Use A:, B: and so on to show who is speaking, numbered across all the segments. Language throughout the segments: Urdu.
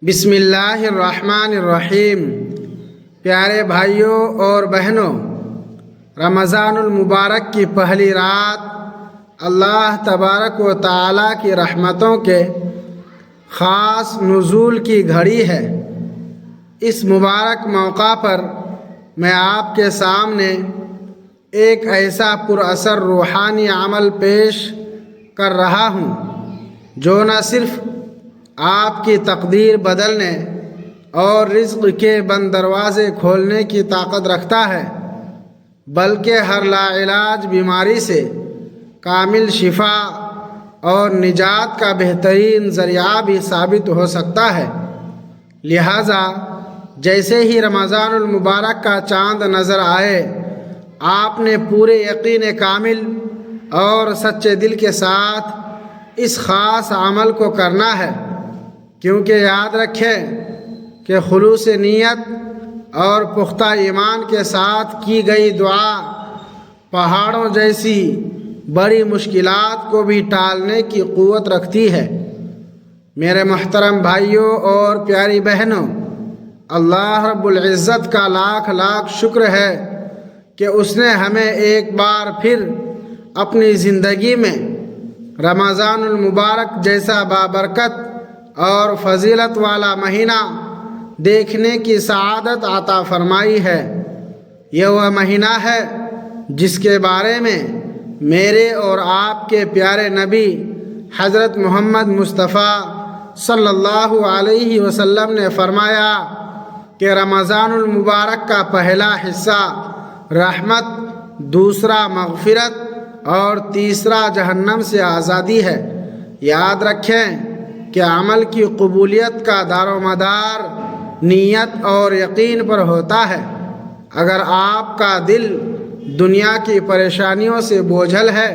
A: بسم اللہ الرحمن الرحیم۔ پیارے بھائیوں اور بہنوں، رمضان المبارک کی پہلی رات اللہ تبارک و تعالیٰ کی رحمتوں کے خاص نزول کی گھڑی ہے۔ اس مبارک موقع پر میں آپ کے سامنے ایک ایسا پر اثر روحانی عمل پیش کر رہا ہوں جو نہ صرف آپ کی تقدیر بدلنے اور رزق کے بند دروازے کھولنے کی طاقت رکھتا ہے، بلکہ ہر لاعلاج بیماری سے کامل شفا اور نجات کا بہترین ذریعہ بھی ثابت ہو سکتا ہے۔ لہٰذا جیسے ہی رمضان المبارک کا چاند نظر آئے، آپ نے پورے یقین کامل اور سچے دل کے ساتھ اس خاص عمل کو کرنا ہے، کیونکہ یاد رکھیں کہ خلوص نیت اور پختہ ایمان کے ساتھ کی گئی دعا پہاڑوں جیسی بڑی مشکلات کو بھی ٹالنے کی قوت رکھتی ہے۔ میرے محترم بھائیوں اور پیاری بہنوں، اللہ رب العزت کا لاکھ لاکھ شکر ہے کہ اس نے ہمیں ایک بار پھر اپنی زندگی میں رمضان المبارک جیسا بابرکت اور فضیلت والا مہینہ دیکھنے کی سعادت عطا فرمائی ہے۔ یہ وہ مہینہ ہے جس کے بارے میں میرے اور آپ کے پیارے نبی حضرت محمد مصطفیٰ صلی اللہ علیہ وسلم نے فرمایا کہ رمضان المبارک کا پہلا حصہ رحمت، دوسرا مغفرت اور تیسرا جہنم سے آزادی ہے۔ یاد رکھیں کہ عمل کی قبولیت کا دار و مدار نیت اور یقین پر ہوتا ہے۔ اگر آپ کا دل دنیا کی پریشانیوں سے بوجھل ہے،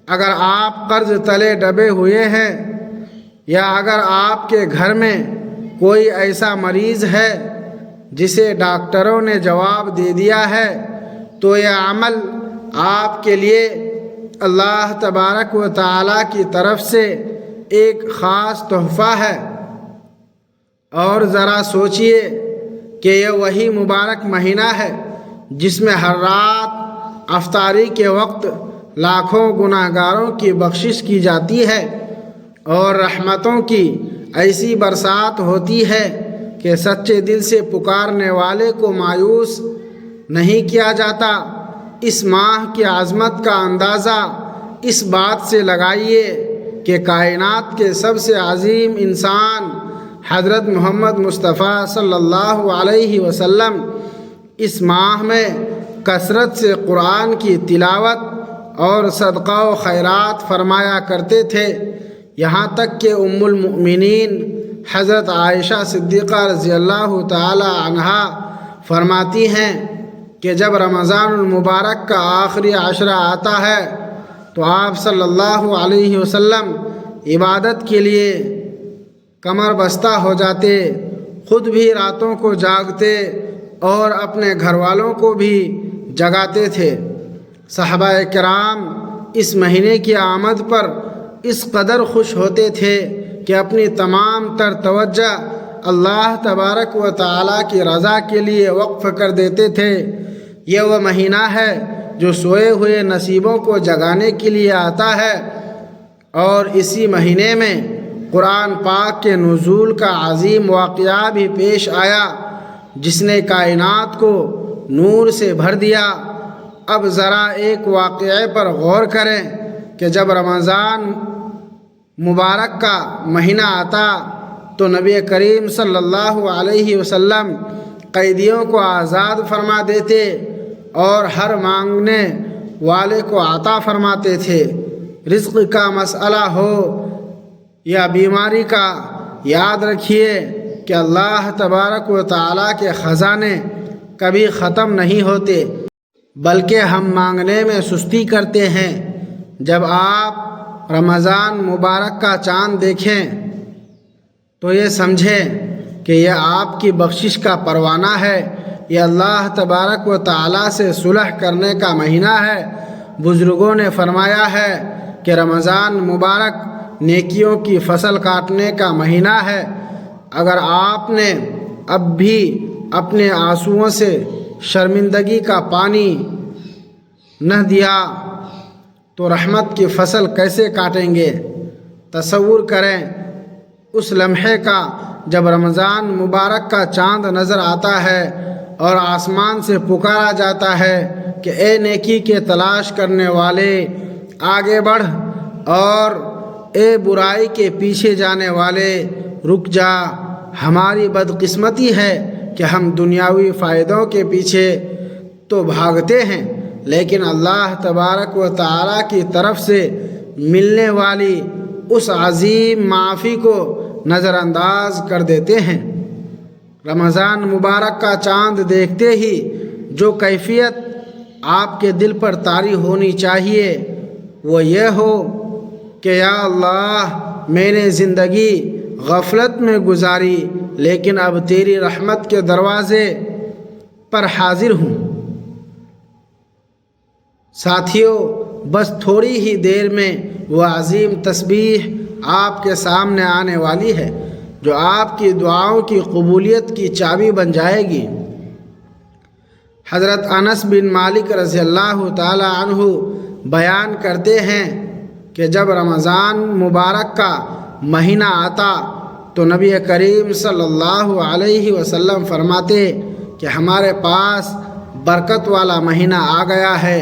A: اگر آپ قرض تلے دبے ہوئے ہیں، یا اگر آپ کے گھر میں کوئی ایسا مریض ہے جسے ڈاکٹروں نے جواب دے دیا ہے، تو یہ عمل آپ کے لیے اللہ تبارک و تعالیٰ کی طرف سے ایک خاص تحفہ ہے۔ اور ذرا سوچئے کہ یہ وہی مبارک مہینہ ہے جس میں ہر رات افطاری کے وقت لاکھوں گناہ گاروں کی بخشش کی جاتی ہے اور رحمتوں کی ایسی برسات ہوتی ہے کہ سچے دل سے پکارنے والے کو مایوس نہیں کیا جاتا۔ اس ماہ کی عظمت کا اندازہ اس بات سے لگائیے کہ کائنات کے سب سے عظیم انسان حضرت محمد مصطفیٰ صلی اللہ علیہ وسلم اس ماہ میں کثرت سے قرآن کی تلاوت اور صدقہ و خیرات فرمایا کرتے تھے، یہاں تک کہ ام المؤمنین حضرت عائشہ صدیقہ رضی اللہ تعالی عنہا فرماتی ہیں کہ جب رمضان المبارک کا آخری عشرہ آتا ہے تو آپ صلی اللہ علیہ وسلم عبادت کے لیے کمر بستہ ہو جاتے، خود بھی راتوں کو جاگتے اور اپنے گھر والوں کو بھی جگاتے تھے۔ صحابہ کرام اس مہینے کی آمد پر اس قدر خوش ہوتے تھے کہ اپنی تمام تر توجہ اللہ تبارک و تعالیٰ کی رضا کے لیے وقف کر دیتے تھے۔ یہ وہ مہینہ ہے جو سوئے ہوئے نصیبوں کو جگانے کے لیے آتا ہے، اور اسی مہینے میں قرآن پاک کے نزول کا عظیم واقعہ بھی پیش آیا جس نے کائنات کو نور سے بھر دیا۔ اب ذرا ایک واقعے پر غور کریں کہ جب رمضان مبارک کا مہینہ آتا تو نبی کریم صلی اللہ علیہ وسلم قیدیوں کو آزاد فرما دیتے اور ہر مانگنے والے کو عطا فرماتے تھے۔ رزق کا مسئلہ ہو یا بیماری کا، یاد رکھیے کہ اللہ تبارک و تعالیٰ کے خزانے کبھی ختم نہیں ہوتے، بلکہ ہم مانگنے میں سستی کرتے ہیں۔ جب آپ رمضان مبارک کا چاند دیکھیں تو یہ سمجھیں کہ یہ آپ کی بخشش کا پروانہ ہے، یہ اللہ تبارک و تعالیٰ سے صلح کرنے کا مہینہ ہے۔ بزرگوں نے فرمایا ہے کہ رمضان مبارک نیکیوں کی فصل کاٹنے کا مہینہ ہے۔ اگر آپ نے اب بھی اپنے آنسوؤں سے شرمندگی کا پانی نہ دیا تو رحمت کی فصل کیسے کاٹیں گے؟ تصور کریں اس لمحے کا جب رمضان مبارک کا چاند نظر آتا ہے اور آسمان سے پکارا جاتا ہے کہ اے نیکی کے تلاش کرنے والے آگے بڑھ، اور اے برائی کے پیچھے جانے والے رک جا۔ ہماری بدقسمتی ہے کہ ہم دنیاوی فائدوں کے پیچھے تو بھاگتے ہیں، لیکن اللہ تبارک و تعالیٰ کی طرف سے ملنے والی اس عظیم معافی کو نظر انداز کر دیتے ہیں۔ رمضان مبارک کا چاند دیکھتے ہی جو کیفیت آپ کے دل پر طاری ہونی چاہیے وہ یہ ہو کہ یا اللہ، میں نے زندگی غفلت میں گزاری لیکن اب تیری رحمت کے دروازے پر حاضر ہوں۔ ساتھیوں، بس تھوڑی ہی دیر میں وہ عظیم تسبیح آپ کے سامنے آنے والی ہے جو آپ کی دعاؤں کی قبولیت کی چابی بن جائے گی۔ حضرت انس بن مالک رضی اللہ تعالی عنہ بیان کرتے ہیں کہ جب رمضان مبارک کا مہینہ آتا تو نبی کریم صلی اللہ علیہ وسلم فرماتے کہ ہمارے پاس برکت والا مہینہ آ گیا ہے،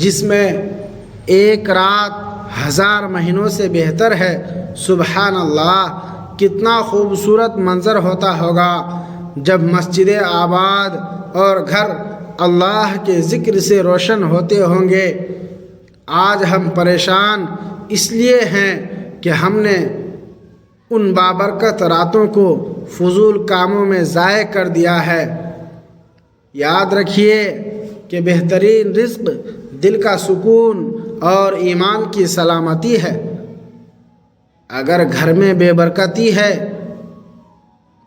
A: جس میں ایک رات 1000 مہینوں سے بہتر ہے۔ سبحان اللہ، کتنا خوبصورت منظر ہوتا ہوگا جب مسجدیں آباد اور گھر اللہ کے ذکر سے روشن ہوتے ہوں گے۔ آج ہم پریشان اس لیے ہیں کہ ہم نے ان بابرکت راتوں کو فضول کاموں میں ضائع کر دیا ہے۔ یاد رکھیے کہ بہترین رزق دل کا سکون اور ایمان کی سلامتی ہے۔ اگر گھر میں بے برکتی ہے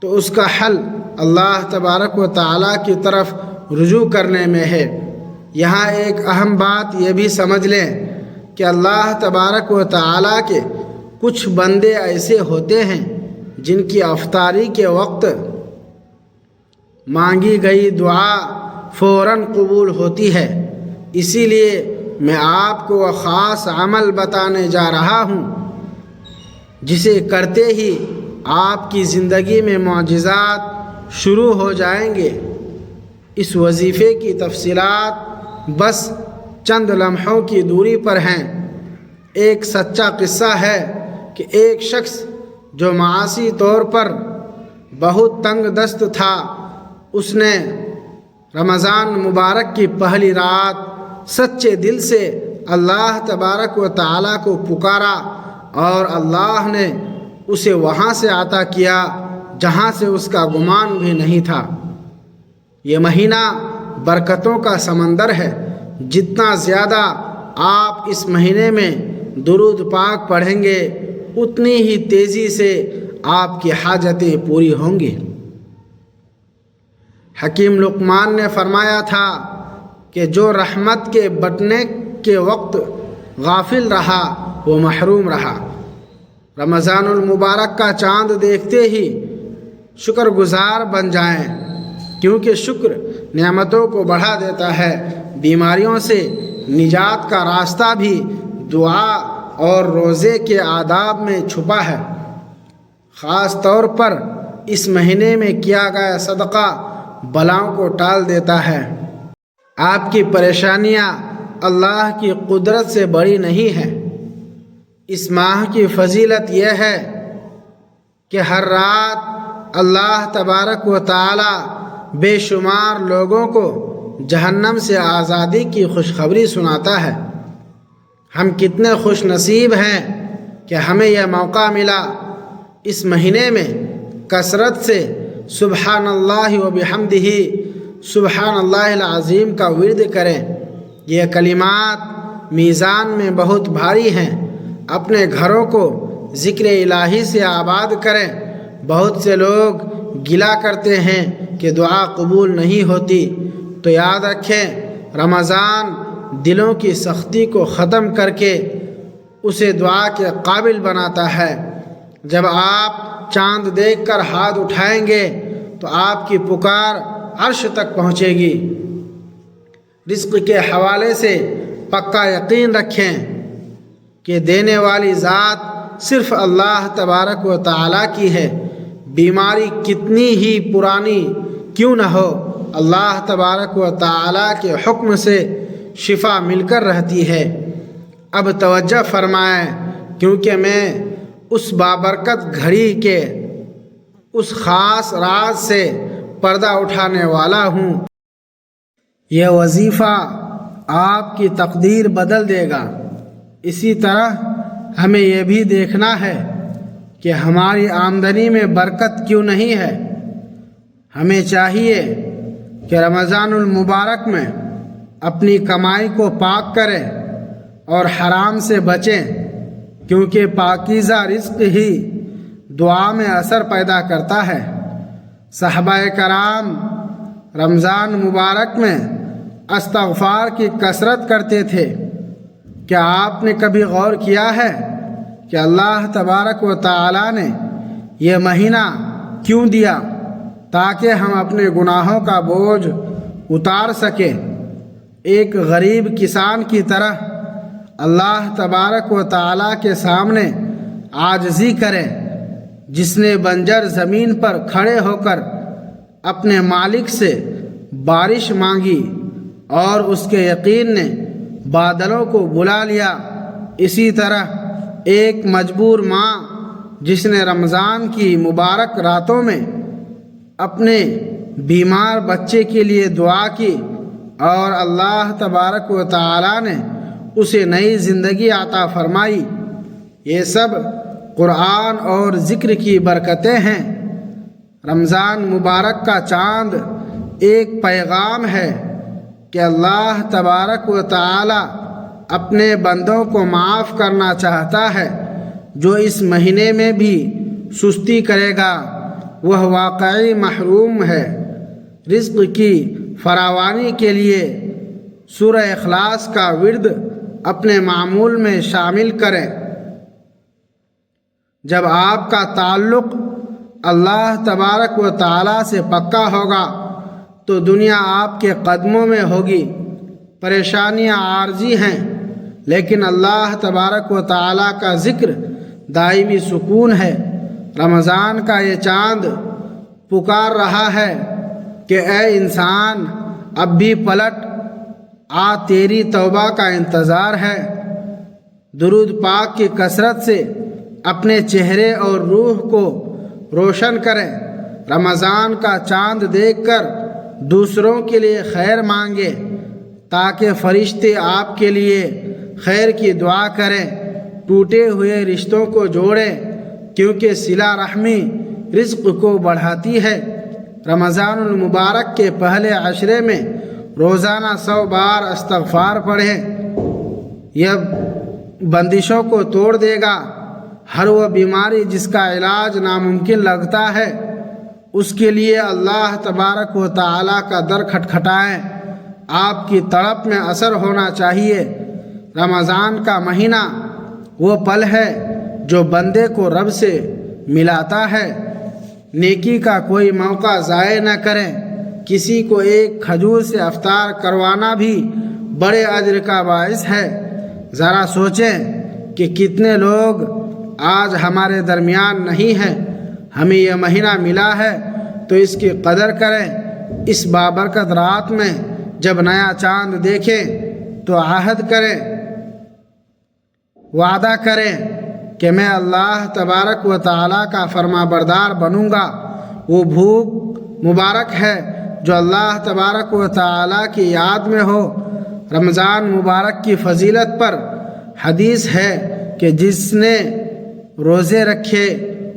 A: تو اس کا حل اللہ تبارک و تعالیٰ کی طرف رجوع کرنے میں ہے۔ یہاں ایک اہم بات یہ بھی سمجھ لیں کہ اللہ تبارک و تعالیٰ کے کچھ بندے ایسے ہوتے ہیں جن کی افطاری کے وقت مانگی گئی دعا فوراً قبول ہوتی ہے۔ اسی لیے میں آپ کو وہ خاص عمل بتانے جا رہا ہوں جسے کرتے ہی آپ کی زندگی میں معجزات شروع ہو جائیں گے۔ اس وظیفے کی تفصیلات بس چند لمحوں کی دوری پر ہیں۔ ایک سچا قصہ ہے کہ ایک شخص جو معاشی طور پر بہت تنگ دست تھا، اس نے رمضان مبارک کی پہلی رات سچے دل سے اللہ تبارک و تعالیٰ کو پکارا اور اللہ نے اسے وہاں سے عطا کیا جہاں سے اس کا گمان بھی نہیں تھا۔ یہ مہینہ برکتوں کا سمندر ہے۔ جتنا زیادہ آپ اس مہینے میں درود پاک پڑھیں گے اتنی ہی تیزی سے آپ کی حاجتیں پوری ہوں گی۔ حکیم لقمان نے فرمایا تھا کہ جو رحمت کے بٹنے کے وقت غافل رہا وہ محروم رہا۔ رمضان المبارک کا چاند دیکھتے ہی شکر گزار بن جائیں، کیونکہ شکر نعمتوں کو بڑھا دیتا ہے۔ بیماریوں سے نجات کا راستہ بھی دعا اور روزے کے آداب میں چھپا ہے۔ خاص طور پر اس مہینے میں کیا گیا صدقہ بلاؤں کو ٹال دیتا ہے۔ آپ کی پریشانیاں اللہ کی قدرت سے بڑی نہیں ہیں۔ اس ماہ کی فضیلت یہ ہے کہ ہر رات اللہ تبارک و تعالی بے شمار لوگوں کو جہنم سے آزادی کی خوشخبری سناتا ہے۔ ہم کتنے خوش نصیب ہیں کہ ہمیں یہ موقع ملا اس مہینے میں کثرت سے سبحان اللہ و بحمدہ سبحان اللہ العظیم کا ورد کریں۔ یہ کلمات میزان میں بہت بھاری ہیں۔ اپنے گھروں کو ذکر الہی سے آباد کریں۔ بہت سے لوگ گلہ کرتے ہیں کہ دعا قبول نہیں ہوتی، تو یاد رکھیں رمضان دلوں کی سختی کو ختم کر کے اسے دعا کے قابل بناتا ہے۔ جب آپ چاند دیکھ کر ہاتھ اٹھائیں گے تو آپ کی پکار عرش تک پہنچے گی۔ رزق کے حوالے سے پکا یقین رکھیں کہ دینے والی ذات صرف اللہ تبارک و تعالیٰ کی ہے۔ بیماری کتنی ہی پرانی کیوں نہ ہو، اللہ تبارک و تعالیٰ کے حکم سے شفا مل کر رہتی ہے۔ اب توجہ فرمائیں، کیونکہ میں اس بابرکت گھڑی کے اس خاص راز سے پردہ اٹھانے والا ہوں۔ یہ وظیفہ آپ کی تقدیر بدل دے گا۔ اسی طرح ہمیں یہ بھی دیکھنا ہے کہ ہماری آمدنی میں برکت کیوں نہیں ہے۔ ہمیں چاہیے کہ رمضان المبارک میں اپنی کمائی کو پاک کریں اور حرام سے بچیں، کیونکہ پاکیزہ رزق ہی دعا میں اثر پیدا کرتا ہے۔ صحابہ کرام رمضان مبارک میں استغفار کی کثرت کرتے تھے۔ کیا آپ نے کبھی غور کیا ہے کہ اللہ تبارک و تعالیٰ نے یہ مہینہ کیوں دیا؟ تاکہ ہم اپنے گناہوں کا بوجھ اتار سکیں۔ ایک غریب کسان کی طرح اللہ تبارک و تعالیٰ کے سامنے عاجزی کریں، جس نے بنجر زمین پر کھڑے ہو کر اپنے مالک سے بارش مانگی اور اس کے یقین نے بادلوں کو بلا لیا۔ اسی طرح ایک مجبور ماں جس نے رمضان کی مبارک راتوں میں اپنے بیمار بچے کے لیے دعا کی اور اللہ تبارک و تعالیٰ نے اسے نئی زندگی عطا فرمائی۔ یہ سب قرآن اور ذکر کی برکتیں ہیں۔ رمضان مبارک کا چاند ایک پیغام ہے کہ اللہ تبارک و تعالیٰ اپنے بندوں کو معاف کرنا چاہتا ہے۔ جو اس مہینے میں بھی سستی کرے گا وہ واقعی محروم ہے۔ رزق کی فراوانی کے لیے سورہ اخلاص کا ورد اپنے معمول میں شامل کریں۔ جب آپ کا تعلق اللہ تبارک و تعالیٰ سے پکا ہوگا تو دنیا آپ کے قدموں میں ہوگی۔ پریشانیاں عارضی ہیں، لیکن اللہ تبارک و تعالیٰ کا ذکر دائمی سکون ہے۔ رمضان کا یہ چاند پکار رہا ہے کہ اے انسان، اب بھی پلٹ آ، تیری توبہ کا انتظار ہے۔ درود پاک کی کثرت سے اپنے چہرے اور روح کو روشن کریں۔ رمضان کا چاند دیکھ کر دوسروں کے لیے خیر مانگے تاکہ فرشتے آپ کے لیے خیر کی دعا کریں۔ ٹوٹے ہوئے رشتوں کو جوڑیں، کیونکہ صلہ رحمی رزق کو بڑھاتی ہے۔ رمضان المبارک کے پہلے عشرے میں روزانہ 100 بار استغفار پڑھیں۔ یہ بندشوں کو توڑ دے گا۔ ہر وہ بیماری جس کا علاج ناممکن لگتا ہے، اس کے لیے اللہ تبارک و تعالیٰ کا در کھٹکھٹائیں۔ آپ کی تڑپ میں اثر ہونا چاہیے۔ رمضان کا مہینہ وہ پل ہے جو بندے کو رب سے ملاتا ہے۔ نیکی کا کوئی موقع ضائع نہ کریں۔ کسی کو ایک کھجور سے افطار کروانا بھی بڑے اجر کا باعث ہے۔ ذرا سوچیں کہ کتنے لوگ آج ہمارے درمیان نہیں ہیں۔ ہمیں یہ مہینہ ملا ہے تو اس کی قدر کریں۔ اس بابرکت رات میں جب نیا چاند دیکھیں تو عہد کریں، وعدہ کریں کہ میں اللہ تبارک و تعالیٰ کا فرما بردار بنوں گا۔ وہ بھوک مبارک ہے جو اللہ تبارک و تعالیٰ کی یاد میں ہو۔ رمضان مبارک کی فضیلت پر حدیث ہے کہ جس نے روزے رکھے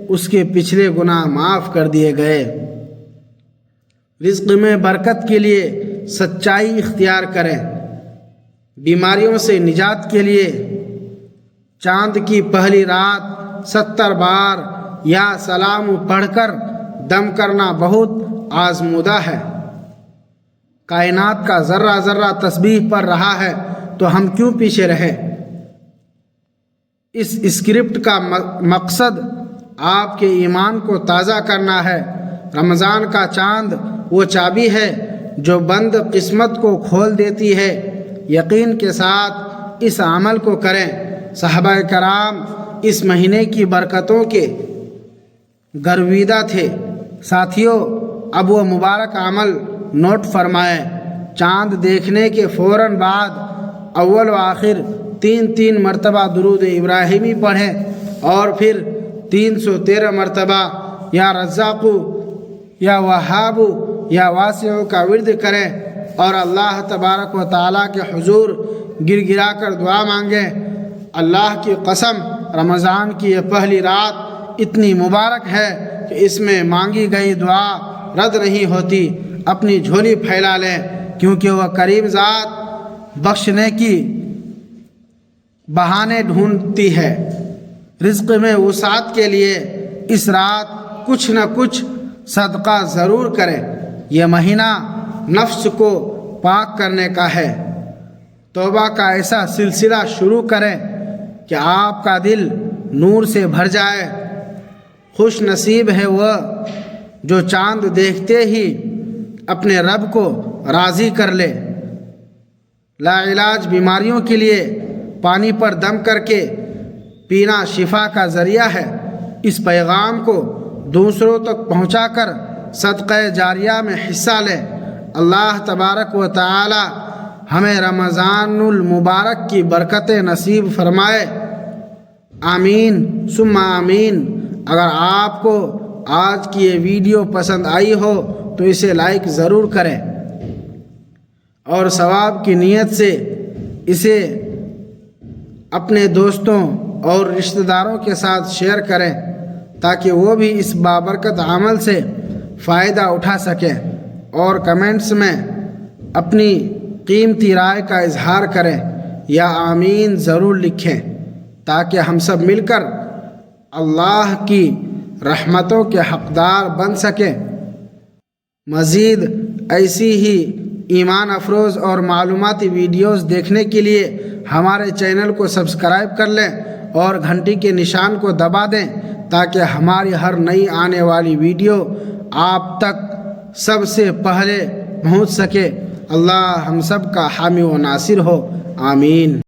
A: اس کے پچھلے گناہ معاف کر دیے گئے۔ رزق میں برکت کے لیے سچائی اختیار کریں۔ بیماریوں سے نجات کے لیے چاند کی پہلی رات 70 بار یا سلام پڑھ کر دم کرنا بہت آزمودہ ہے۔ کائنات کا ذرہ ذرہ تسبیح پڑھ رہا ہے تو ہم کیوں پیچھے رہیں؟ اس اسکرپٹ کا مقصد آپ کے ایمان کو تازہ کرنا ہے۔ رمضان کا چاند وہ چابی ہے جو بند قسمت کو کھول دیتی ہے۔ یقین کے ساتھ اس عمل کو کریں۔ صحابہ کرام اس مہینے کی برکتوں کے گرویدہ تھے۔ ساتھیوں، اب وہ مبارک عمل نوٹ فرمائیں۔ چاند دیکھنے کے فوراً بعد اول و آخر 3 مرتبہ درود ابراہیمی پڑھیں اور پھر 313 مرتبہ یا رزاق یا وہاب یا واسع کا ورد کریں اور اللہ تبارک و تعالیٰ کے حضور گر گرا کر دعا مانگیں۔ اللہ کی قسم، رمضان کی یہ پہلی رات اتنی مبارک ہے کہ اس میں مانگی گئی دعا رد نہیں ہوتی۔ اپنی جھولی پھیلا لیں کیونکہ وہ کریم ذات بخشنے کی بہانے ڈھونڈتی ہے۔ رزق میں وسعت کے لیے اس رات کچھ نہ کچھ صدقہ ضرور کریں۔ یہ مہینہ نفس کو پاک کرنے کا ہے۔ توبہ کا ایسا سلسلہ شروع کریں کہ آپ کا دل نور سے بھر جائے۔ خوش نصیب ہے وہ جو چاند دیکھتے ہی اپنے رب کو راضی کر لے۔ لا علاج بیماریوں کے لیے پانی پر دم کر کے پینا شفا کا ذریعہ ہے۔ اس پیغام کو دوسروں تک پہنچا کر صدقہ جاریہ میں حصہ لیں۔ اللہ تبارک و تعالی ہمیں رمضان المبارک کی برکتیں نصیب فرمائے۔ آمین ثم آمین۔ اگر آپ کو آج کی یہ ویڈیو پسند آئی ہو تو اسے لائک ضرور کریں اور ثواب کی نیت سے اسے اپنے دوستوں اور رشتہ داروں کے ساتھ شیئر کریں تاکہ وہ بھی اس بابرکت عمل سے فائدہ اٹھا سکیں، اور کمنٹس میں اپنی قیمتی رائے کا اظہار کریں یا آمین ضرور لکھیں تاکہ ہم سب مل کر اللہ کی رحمتوں کے حقدار بن سکیں۔ مزید ایسی ہی ایمان افروز اور معلوماتی ویڈیوز دیکھنے کے لیے ہمارے چینل کو سبسکرائب کر لیں اور گھنٹی کے نشان کو دبا دیں تاکہ ہماری ہر نئی آنے والی ویڈیو آپ تک سب سے پہلے پہنچ سکے۔ اللہ ہم سب کا حامی و ناصر ہو، آمین۔